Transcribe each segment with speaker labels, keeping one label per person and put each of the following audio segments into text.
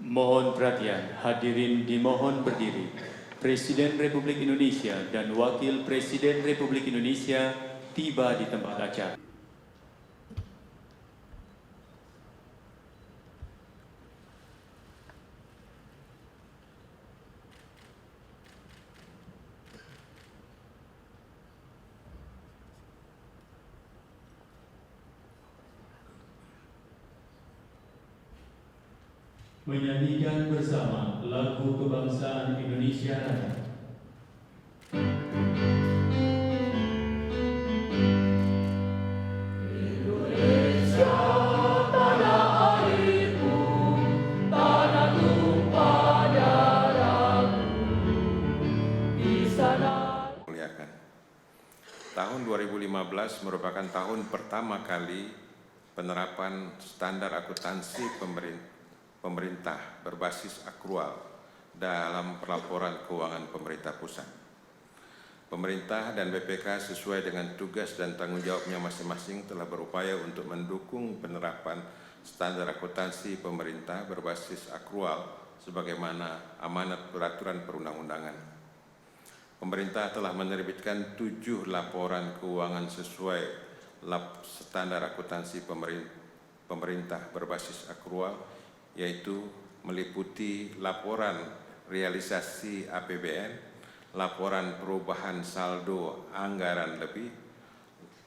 Speaker 1: Mohon perhatian, hadirin dimohon berdiri. Presiden Republik Indonesia dan Wakil Presiden Republik Indonesia tiba di tempat acara. Menyanyikan bersama lagu kebangsaan Indonesia Raya.
Speaker 2: Tahun 2015 merupakan tahun pertama kali penerapan standar akuntansi pemerintah berbasis akrual dalam pelaporan keuangan pemerintah pusat. Pemerintah dan BPK sesuai dengan tugas dan tanggung jawabnya masing-masing telah berupaya untuk mendukung penerapan standar akuntansi pemerintah berbasis akrual sebagaimana amanat peraturan perundang-undangan. Pemerintah telah menerbitkan 7 laporan keuangan sesuai standar akuntansi pemerintah berbasis akrual, yaitu meliputi laporan realisasi APBN, laporan perubahan saldo anggaran lebih,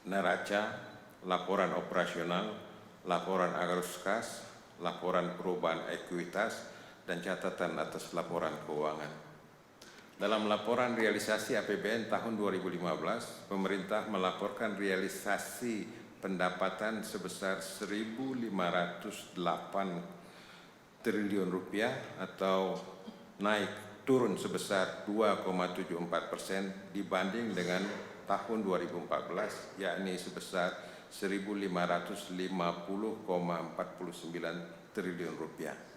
Speaker 2: neraca, laporan operasional, laporan arus kas, laporan perubahan ekuitas, dan catatan atas laporan keuangan. Dalam laporan realisasi APBN tahun 2015, pemerintah melaporkan realisasi pendapatan sebesar 1.508 triliun rupiah atau turun sebesar 2,74% dibanding dengan tahun 2014, yakni sebesar 1.550,49 triliun rupiah.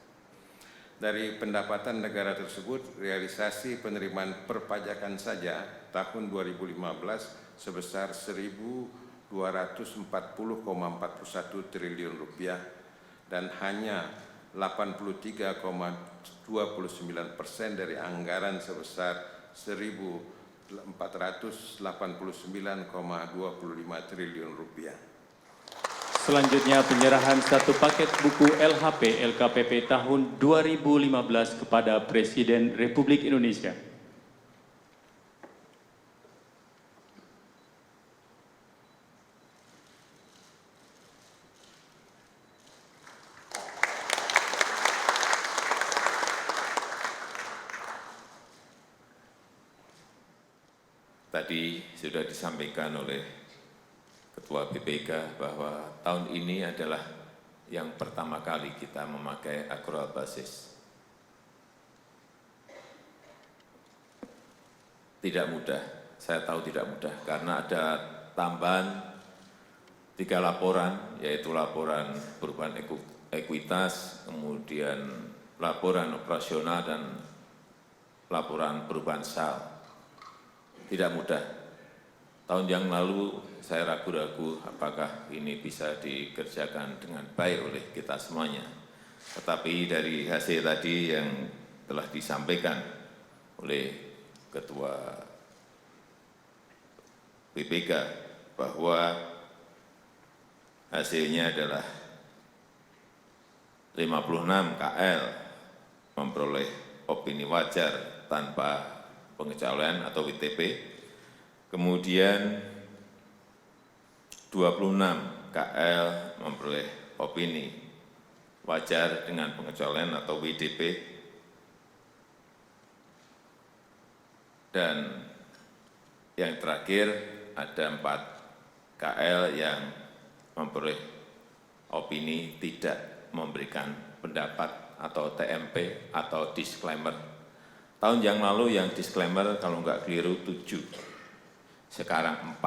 Speaker 2: Dari pendapatan negara tersebut, realisasi penerimaan perpajakan saja tahun 2015 sebesar 1.240,41 triliun rupiah dan hanya 83,29% dari anggaran sebesar 1.489,25 triliun rupiah.
Speaker 1: Selanjutnya penyerahan satu paket buku LHP LKPP tahun 2015 kepada Presiden Republik Indonesia.
Speaker 3: Tadi sudah disampaikan oleh Ketua BPK bahwa tahun ini adalah yang pertama kali kita memakai akrual basis. Tidak mudah, saya tahu tidak mudah, karena ada tambahan 3 laporan, yaitu laporan perubahan ekuitas, kemudian laporan operasional, dan laporan perubahan sal. Tidak mudah. Tahun yang lalu saya ragu-ragu apakah ini bisa dikerjakan dengan baik oleh kita semuanya. Tetapi dari hasil tadi yang telah disampaikan oleh Ketua BPK bahwa hasilnya adalah 56 KL memperoleh opini wajar tanpa pengecualian atau WTP. Kemudian 26 KL memperoleh opini wajar dengan pengecualian atau WDP, dan yang terakhir ada 4 KL yang memperoleh opini tidak memberikan pendapat atau TMP atau disclaimer. Tahun yang lalu yang disclaimer kalau enggak keliru 7. Sekarang 4.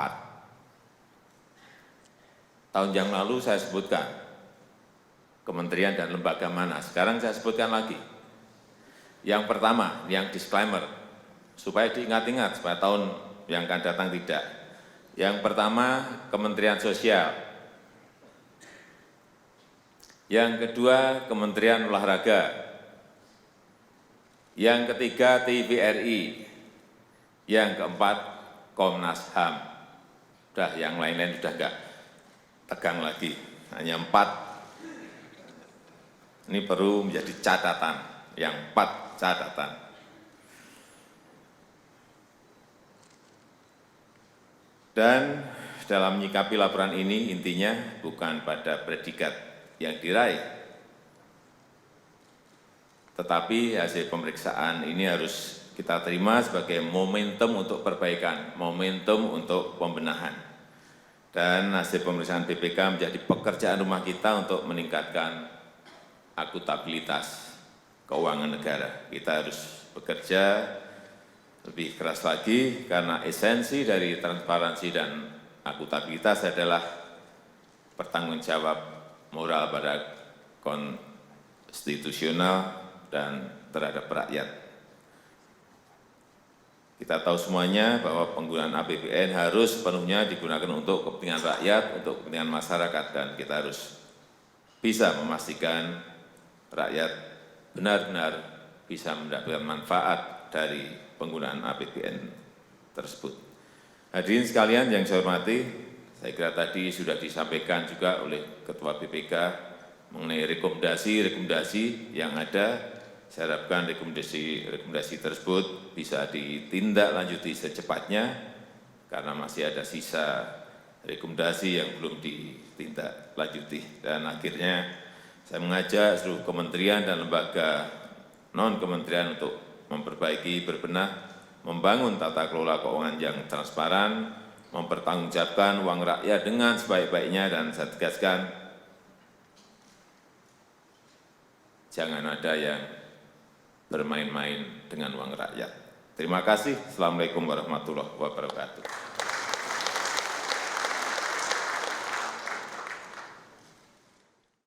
Speaker 3: Tahun yang lalu saya sebutkan kementerian dan lembaga mana, sekarang saya sebutkan lagi. Yang pertama, yang disclaimer, supaya diingat-ingat, supaya tahun yang akan datang tidak. Yang pertama, Kementerian Sosial. Yang kedua, Kementerian Olahraga. Yang ketiga TVRI, yang keempat Komnas HAM. Sudah yang lain-lain sudah enggak tegang lagi, hanya 4. Ini perlu menjadi catatan, yang 4 catatan. Dan dalam menyikapi laporan ini intinya bukan pada predikat yang diraih, tetapi hasil pemeriksaan ini harus kita terima sebagai momentum untuk perbaikan, momentum untuk pembenahan. Dan hasil pemeriksaan BPK menjadi pekerjaan rumah kita untuk meningkatkan akuntabilitas keuangan negara. Kita harus bekerja lebih keras lagi karena esensi dari transparansi dan akuntabilitas adalah pertanggungjawab moral pada konstitusional dan terhadap rakyat. Kita tahu semuanya bahwa penggunaan APBN harus sepenuhnya digunakan untuk kepentingan rakyat, untuk kepentingan masyarakat, dan kita harus bisa memastikan rakyat benar-benar bisa mendapatkan manfaat dari penggunaan APBN tersebut. Hadirin sekalian yang saya hormati, saya kira tadi sudah disampaikan juga oleh Ketua BPK mengenai rekomendasi yang ada. Saya harapkan rekomendasi tersebut bisa ditindaklanjuti secepatnya, karena masih ada sisa rekomendasi yang belum ditindaklanjuti. Dan akhirnya saya mengajak seluruh kementerian dan lembaga non-kementerian untuk memperbaiki, berbenah, membangun tata kelola keuangan yang transparan, mempertanggungjawabkan uang rakyat dengan sebaik-baiknya, dan saya tegaskan, jangan ada yang bermain-main dengan uang rakyat. Terima kasih. Assalamualaikum warahmatullahi wabarakatuh.